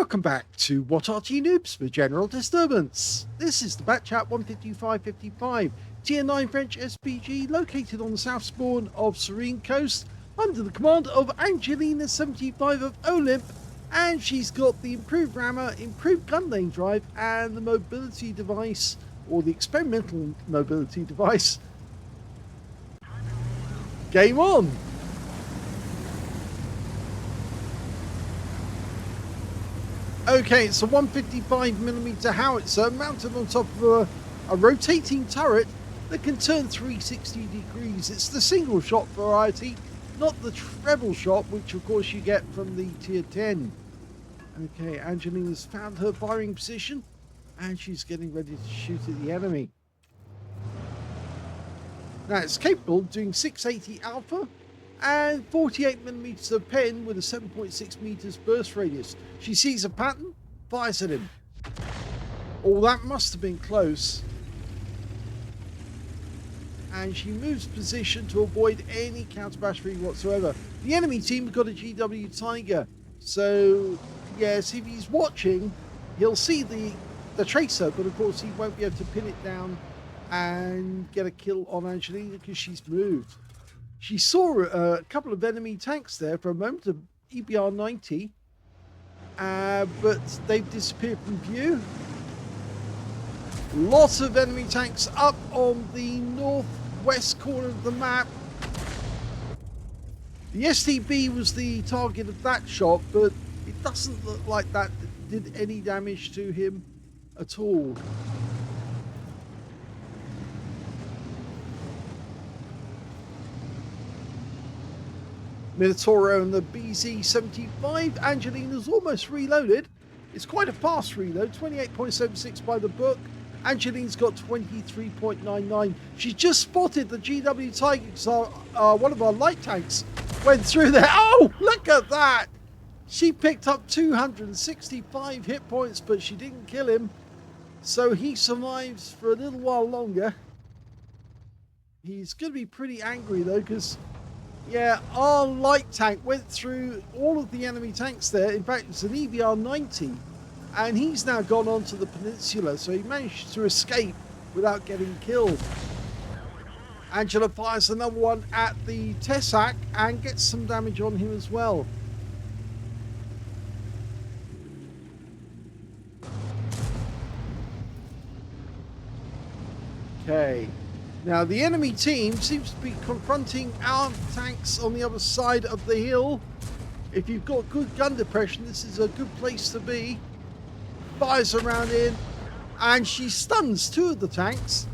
Welcome back to What Arty Noobs for General Disturbance. This is the Bat Châtillon Tier 9 French SPG located on the south spawn of Serene coast under the command of Angelina75 of OLIMP, and she's got the improved rammer, improved gun lane drive, and the mobility device, or the experimental mobility device. Game on! Okay, it's a 155mm howitzer mounted on top of a rotating turret that can turn 360 degrees. It's the single shot variety, not the treble shot, which of course you get from the tier 10. Okay, Angelina's found her firing position and she's getting ready to shoot at the enemy. Now it's capable of doing 680 alpha and 48mm of pen with a 7.6 meters burst radius. She sees a pattern, fires at him. Oh, that must have been close. And she moves position to avoid any counter battery whatsoever. The enemy team got a GW Tiger, so yes, if he's watching, he'll see the tracer, but of course he won't be able to pin it down and get a kill on Angelina because she's moved. She saw a couple of enemy tanks there for a moment, of EBR-90, but they've disappeared from view. Lots of enemy tanks up on the northwest corner of the map. The STB was the target of that shot, but it doesn't look like that did any damage to him at all. Minotauro and the BZ75. Angelina's almost reloaded. It's quite a fast reload, 28.76 by the book. Angelina's got 23.99. She's just spotted the GW Tiger because one of our light tanks went through there. Oh, look at that! She picked up 265 hit points, but she didn't kill him. So he survives for a little while longer. He's going to be pretty angry though, because yeah, our light tank went through all of the enemy tanks there. In fact, it's an EBR-90, and he's now gone onto the peninsula, so he managed to escape without getting killed. Angela fires another one at the Tessac and gets some damage on him as well. Okay. Now, the enemy team seems to be confronting our tanks on the other side of the hill. If you've got good gun depression, this is a good place to be. Fires around in, and she stuns two of the tanks,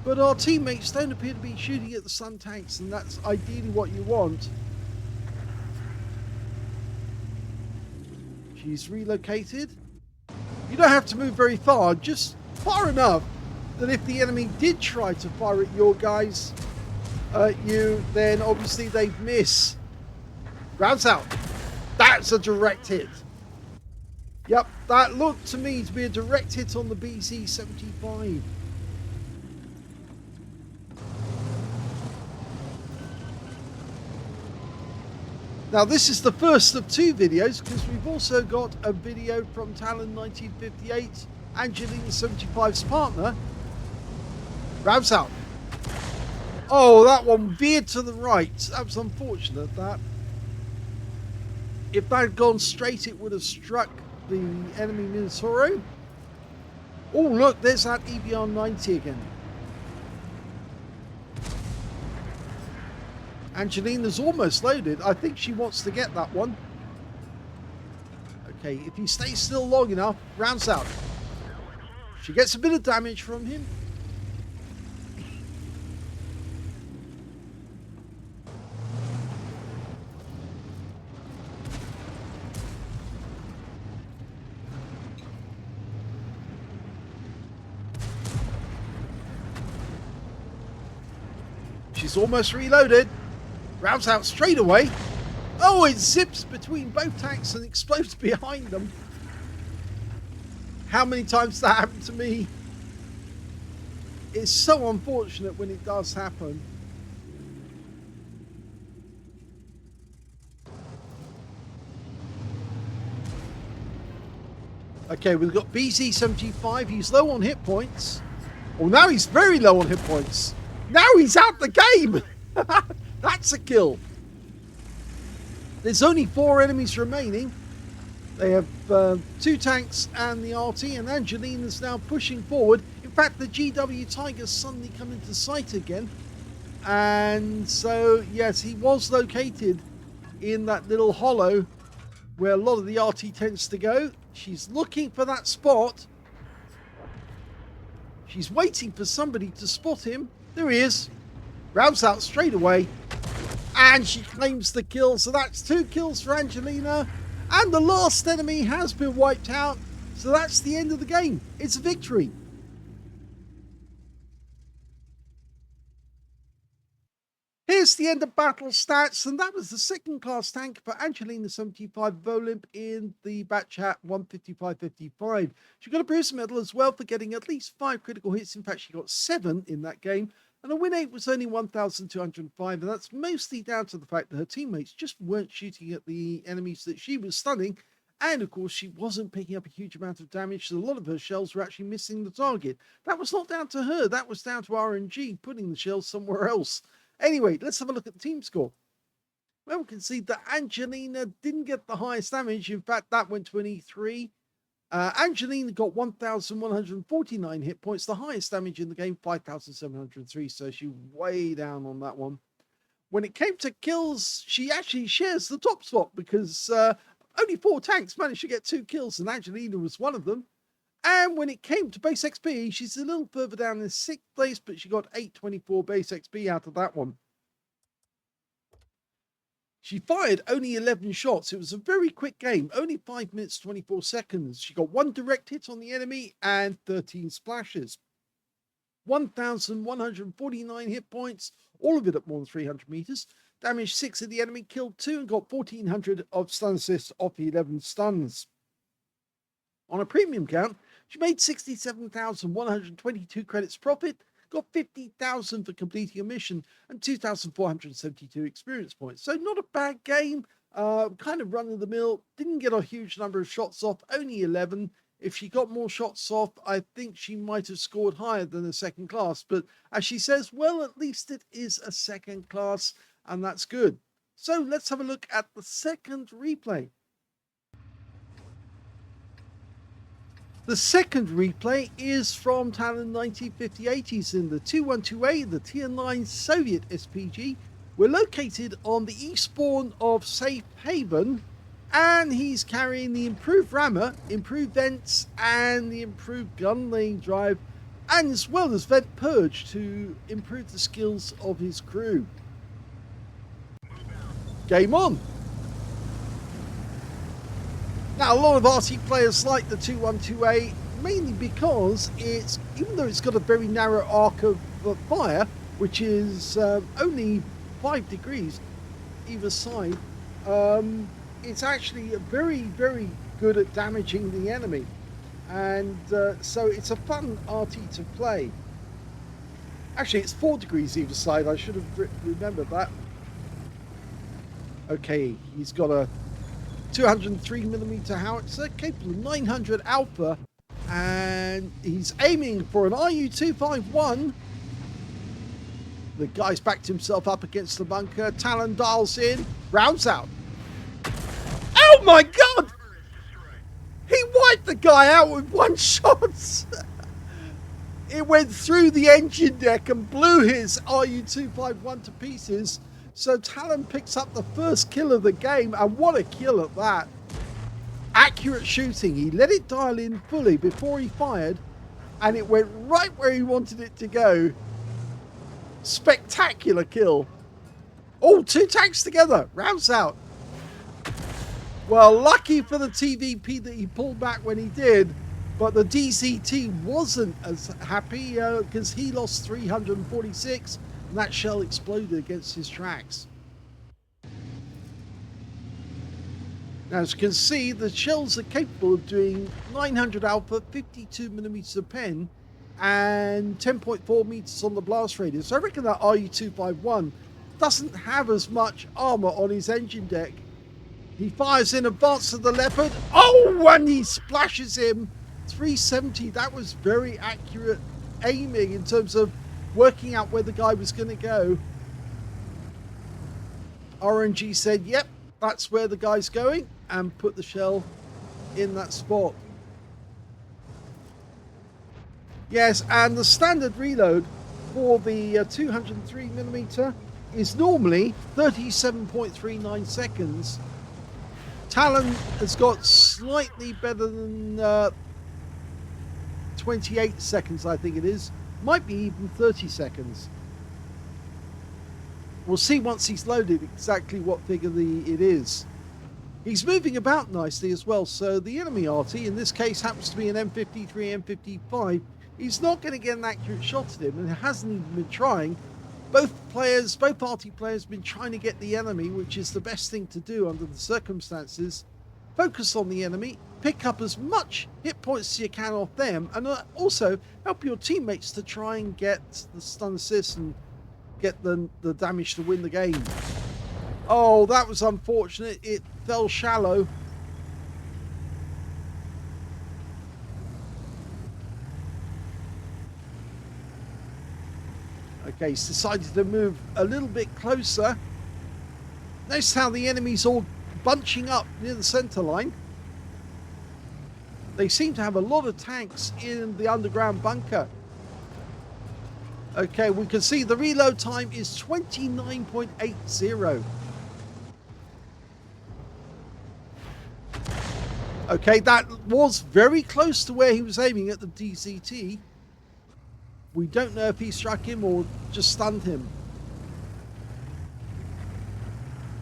but our teammates don't appear to be shooting at the stun tanks, and that's ideally what you want. She's relocated. You don't have to move very far, just far enough that if the enemy did try to fire at your guys, then obviously they'd miss. Rounds out. That's a direct hit. Yep, that looked to me to be a direct hit on the BZ75. Now this is the first of two videos, because we've also got a video from talon1958, Angelina75's partner. Rounds out. Oh, that one veered to the right. That was unfortunate, that. If that had gone straight, it would have struck the enemy Minotauro. Oh, look, there's that EBR-90 again. Angelina's almost loaded. I think she wants to get that one. Okay, if he stays still long enough, rounds out. She gets a bit of damage from him. She's almost reloaded. Rounds out straight away. Oh, it zips between both tanks and explodes behind them. How many times that happened to me? It's so unfortunate when it does happen. Okay, we've got BZ75. He's low on hit points. Oh, now he's very low on hit points. Now he's out the game. That's a kill. There's only 4 enemies remaining. They have 2 tanks and the Arty, and Angelina's now pushing forward. In fact, the GW Tiger's suddenly come into sight again. And so, yes, he was located in that little hollow where a lot of the Arty tends to go. She's looking for that spot. She's waiting for somebody to spot him. There he is. Rounds out straight away. And she claims the kill. So that's 2 kills for Angelina. And the last enemy has been wiped out. So that's the end of the game. It's a victory. Here's the end of battle stats, and that was the 2nd class tank for Angelina75 of OLIMP in the Bat Châtillon 155.55. She got a Bruiser medal as well for getting at least 5 critical hits. In fact, she got 7 in that game, and her win rate was only 1,205, and that's mostly down to the fact that her teammates just weren't shooting at the enemies that she was stunning, and of course she wasn't picking up a huge amount of damage, so a lot of her shells were actually missing the target. That was not down to her, that was down to RNG putting the shells somewhere else. Anyway, let's have a look at the team score. Well, we can see that Angelina didn't get the highest damage. In fact, that went to an E3. Angelina got 1,149 hit points, the highest damage in the game, 5,703. So she's way down on that one. When it came to kills, she actually shares the top spot because only 4 tanks managed to get 2 kills, and Angelina was one of them. And when it came to base XP, she's a little further down in 6th place, but she got 824 base XP out of that one. She fired only 11 shots. It was a very quick game, only 5 minutes, 24 seconds. She got 1 direct hit on the enemy and 13 splashes. 1,149 hit points, all of it at more than 300 meters. Damaged 6 of the enemy, killed 2, and got 1,400 of stun assists off 11 stuns. On a premium count, she made 67,122 credits profit, got 50,000 for completing a mission, and 2,472 experience points. So not a bad game, kind of run of the mill, didn't get a huge number of shots off, only 11. If she got more shots off, I think she might have scored higher than a 2nd class. But as she says, well, at least it is a 2nd class, and that's good. So let's have a look at the 2nd replay. The 2nd replay is from talon1958. He's in the 212A, the Tier 9 Soviet SPG. We're located on the east spawn of Safe Haven, and he's carrying the improved rammer, improved vents, and the improved gun laying drive, and as well as vent purge to improve the skills of his crew. Game on! Now, a lot of Arty players like the 212A, mainly because it's, even though it's got a very narrow arc of fire, which is only 5 degrees either side, it's actually very, very good at damaging the enemy. And so it's a fun Arty to play. Actually, it's 4 degrees either side. I should have remembered that. Okay, he's got a 203mm howitzer capable of 900 alpha, and he's aiming for an RU-251. The guy's backed himself up against the bunker. Talon dials in, rounds out. Oh my god! He wiped the guy out with 1 shot. It went through the engine deck and blew his RU-251 to pieces. So Talon picks up the first kill of the game, and what a kill at that. Accurate shooting. He let it dial in fully before he fired, and it went right where he wanted it to go. Spectacular kill. Oh, 2 tanks together. Rounds out. Well, lucky for the TVP that he pulled back when he did, but the DZT wasn't as happy because he lost 346. And that shell exploded against his tracks. Now, as you can see, the shells are capable of doing 900 alpha, 52mm a pen, and 10.4 meters on the blast radius. So I reckon that RU-251 doesn't have as much armor on his engine deck He fires in advance of the Leopard. Oh, and he splashes him. 370. That was very accurate aiming in terms of working out where the guy was going to go. RNG said, yep, that's where the guy's going, and put the shell in that spot. Yes, and the standard reload for the 203mm is normally 37.39 seconds. Talon has got slightly better than 28 seconds, I think it is. Might be even 30 seconds. We'll see once he's loaded exactly what figure it is. He's moving about nicely as well, so the enemy Arty, in this case happens to be an M53, M55, he's not going to get an accurate shot at him, and hasn't even been trying. Both Arty players have been trying to get the enemy, which is the best thing to do under the circumstances. Focus on the enemy, pick up as much hit points as you can off them, and also help your teammates to try and get the stun assist and get the damage to win the game. Oh, that was unfortunate. It fell shallow. Okay, he's decided to move a little bit closer. Notice how the enemy's all bunching up near the center line. They seem to have a lot of tanks in the underground bunker. Okay, we can see the reload time is 29.80. Okay, that was very close to where he was aiming at the DCT. We don't know if he struck him or just stunned him.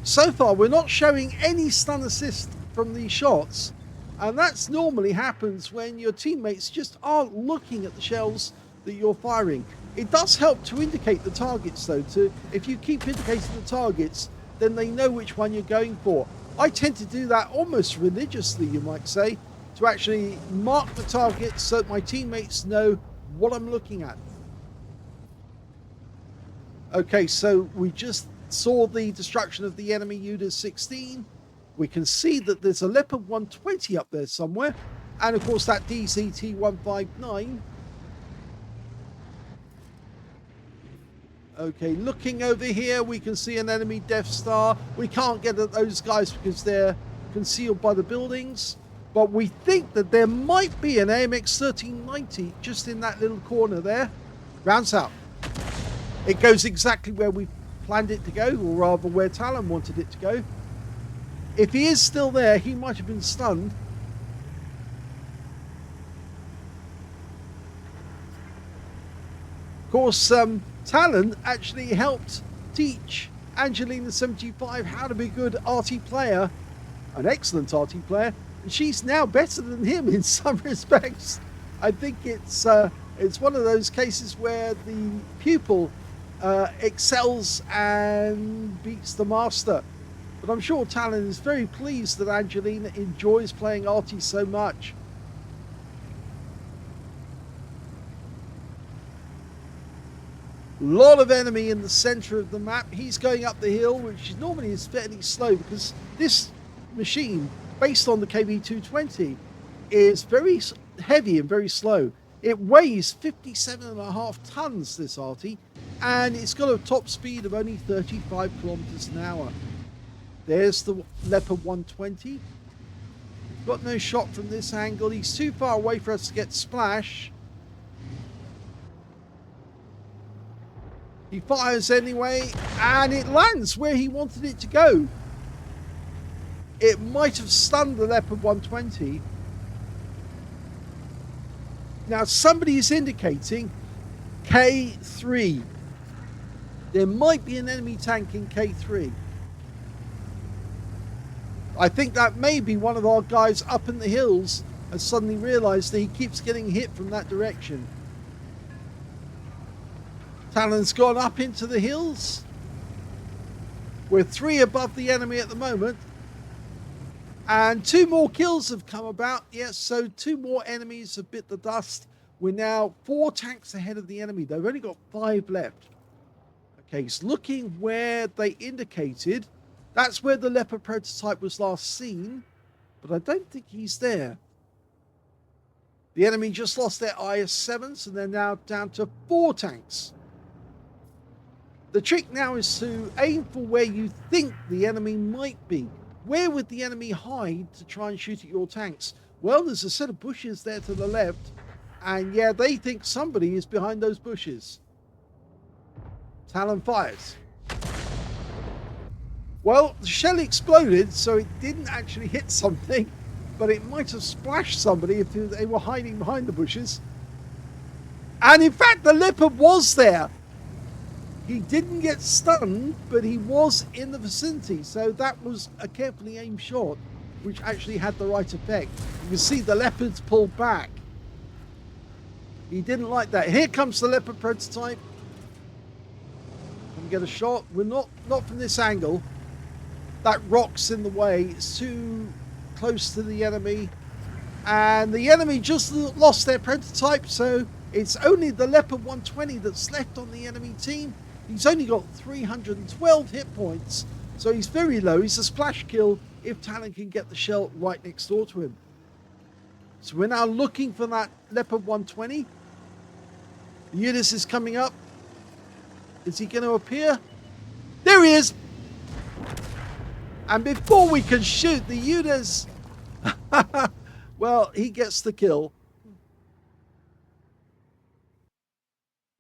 So far, we're not showing any stun assist from these shots. And that's normally happens when your teammates just aren't looking at the shells that you're firing. It does help to indicate the targets though. If you keep indicating the targets, then they know which one you're going for. I tend to do that almost religiously, you might say, to actually mark the targets so that my teammates know what I'm looking at. Okay, so we just saw the destruction of the enemy UDA-16. We can see that there's a Leopard 120 up there somewhere, and of course that DCT-159. Okay, looking over here, we can see an enemy Death Star. We can't get at those guys because they're concealed by the buildings. But we think that there might be an AMX 1390 just in that little corner there. Rounds out. It goes exactly where we planned it to go, or rather where Talon wanted it to go. If he is still there, he might have been stunned. Of course, Talon actually helped teach Angelina75 how to be a good Arty player, an excellent Arty player, and she's now better than him in some respects. I think it's one of those cases where the pupil excels and beats the master. But I'm sure Talon is very pleased that Angelina enjoys playing Arty so much. Lot of enemy in the center of the map. He's going up the hill, which normally is fairly slow because this machine, based on the KB220, is very heavy and very slow. It weighs 57.5 tons, this Arty, and it's got a top speed of only 35 kilometers an hour. There's the Leopard 120. Got no shot from this angle. He's too far away for us to get splash. He fires anyway, and it lands where he wanted it to go. It might have stunned the Leopard 120. Now somebody is indicating K3. There might be an enemy tank in K3. I think that may be one of our guys up in the hills has suddenly realized that he keeps getting hit from that direction. Talon's gone up into the hills. We're 3 above the enemy at the moment. And 2 more kills have come about. Yes, so 2 more enemies have bit the dust. We're now 4 tanks ahead of the enemy. They've only got 5 left. Okay, he's looking where they indicated That's where the Leopard prototype was last seen, but I don't think he's there. The enemy just lost their IS-7, so they're now down to 4 tanks. The trick now is to aim for where you think the enemy might be. Where would the enemy hide to try and shoot at your tanks? Well, there's a set of bushes there to the left, and yeah, they think somebody is behind those bushes. Talon fires. Well, the shell exploded, so it didn't actually hit something, but it might have splashed somebody if they were hiding behind the bushes. And in fact, the Leopard was there. He didn't get stunned, but he was in the vicinity, so that was a carefully aimed shot, which actually had the right effect. You can see the Leopards pulled back. He didn't like that. Here comes the Leopard prototype. Can we get a shot? We're not from this angle. That rock's in the way. It's too close to the enemy. And the enemy just lost their prototype, so it's only the Leopard 120 that's left on the enemy team. He's only got 312 hit points, so he's very low. He's a splash kill if Talon can get the shell right next door to him. So we're now looking for that Leopard 120. The Unis is coming up. Is he going to appear? There he is! And before we can shoot, the Unis... well, he gets the kill.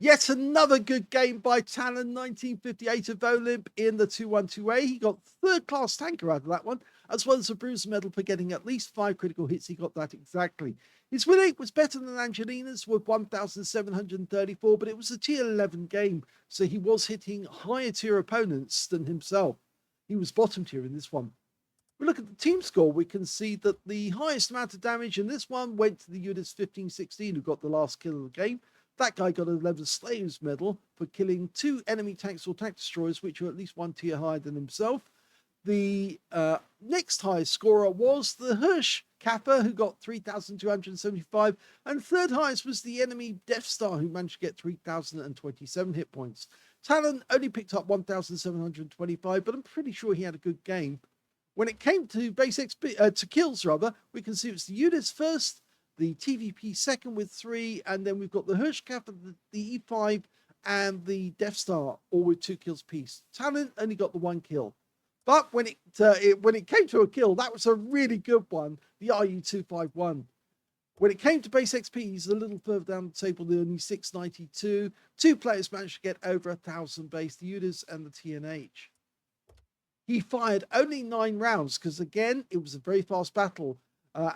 Yet another good game by talon1958 of OLIMP in the 212A. He got third class tanker out of that one, as well as a bruiser medal for getting at least 5 critical hits. He got that exactly. His win rate was better than Angelina's with 1,734, but it was a tier 11 game, so he was hitting higher tier opponents than himself. He was bottom tier in this one. If we look at the team score, we can see that the highest amount of damage in this one went to the Unis 1516, who got the last kill of the game. That guy got a 11 Slaves medal for killing 2 enemy tanks or tank destroyers, which are at least 1 tier higher than himself. The next highest scorer was the Hirsch Kappa, who got 3,275, and third highest was the enemy Death Star, who managed to get 3,027 hit points. Talon only picked up 1,725, but I'm pretty sure he had a good game. When it came to base XP, to kills rather, we can see it's the Unis first, the TVP second with 3, and then we've got the Hirsch Kappa, the E5, and the Death Star, all with 2 kills piece. Talon only got the 1 kill. But when it came to a kill, that was a really good one, the RU251. When it came to base XP, he's a little further down the table, the only 692. 2 players managed to get over 1,000 base, the Unis and the TNH. He fired only 9 rounds, because again, it was a very fast battle.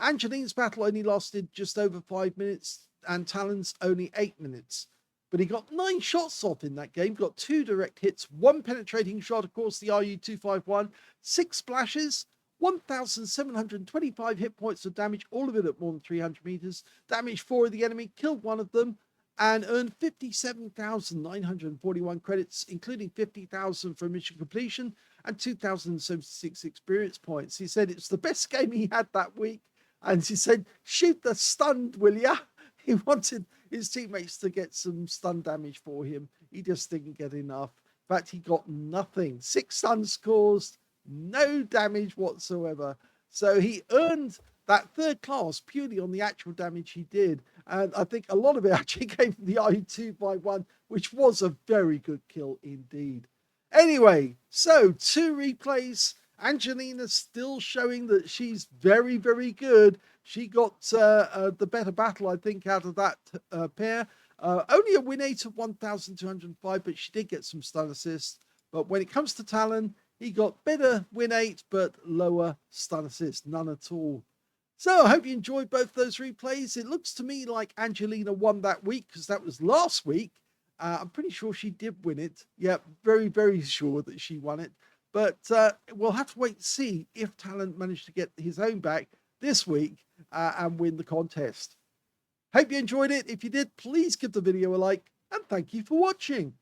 Angelina's battle only lasted just over 5 minutes, and Talon's only 8 minutes. But he got 9 shots off in that game, got 2 direct hits, 1 penetrating shot, of course, the RU251, 6 splashes, 1,725 hit points of damage, all of it at more than 300 meters, damaged 4 of the enemy, killed 1 of them, and earned 57,941 credits, including 50,000 for mission completion and 2,076 experience points. He said it's the best game he had that week. And he said, shoot the stunned, will ya? He wanted his teammates to get some stun damage for him. He just didn't get enough. In fact, he got nothing. 6 stuns caused, no damage whatsoever. So he earned that third class purely on the actual damage he did. And I think a lot of it actually came from the RU251, which was a very good kill indeed. Anyway, so 2 replays. Angelina's still showing that she's very, very good. She got the better battle, I think, out of that pair. Only a win rate of 1,205, but she did get some stun assists. But when it comes to Talon, he got better win rate, but lower stun assist, none at all. So I hope you enjoyed both those replays. It looks to me like Angelina won that week, because that was last week. I'm pretty sure she did win it. Yeah, very, very sure that she won it. But we'll have to wait and see if Talon managed to get his own back this week and win the contest. Hope you enjoyed it. If you did, please give the video a like, and thank you for watching.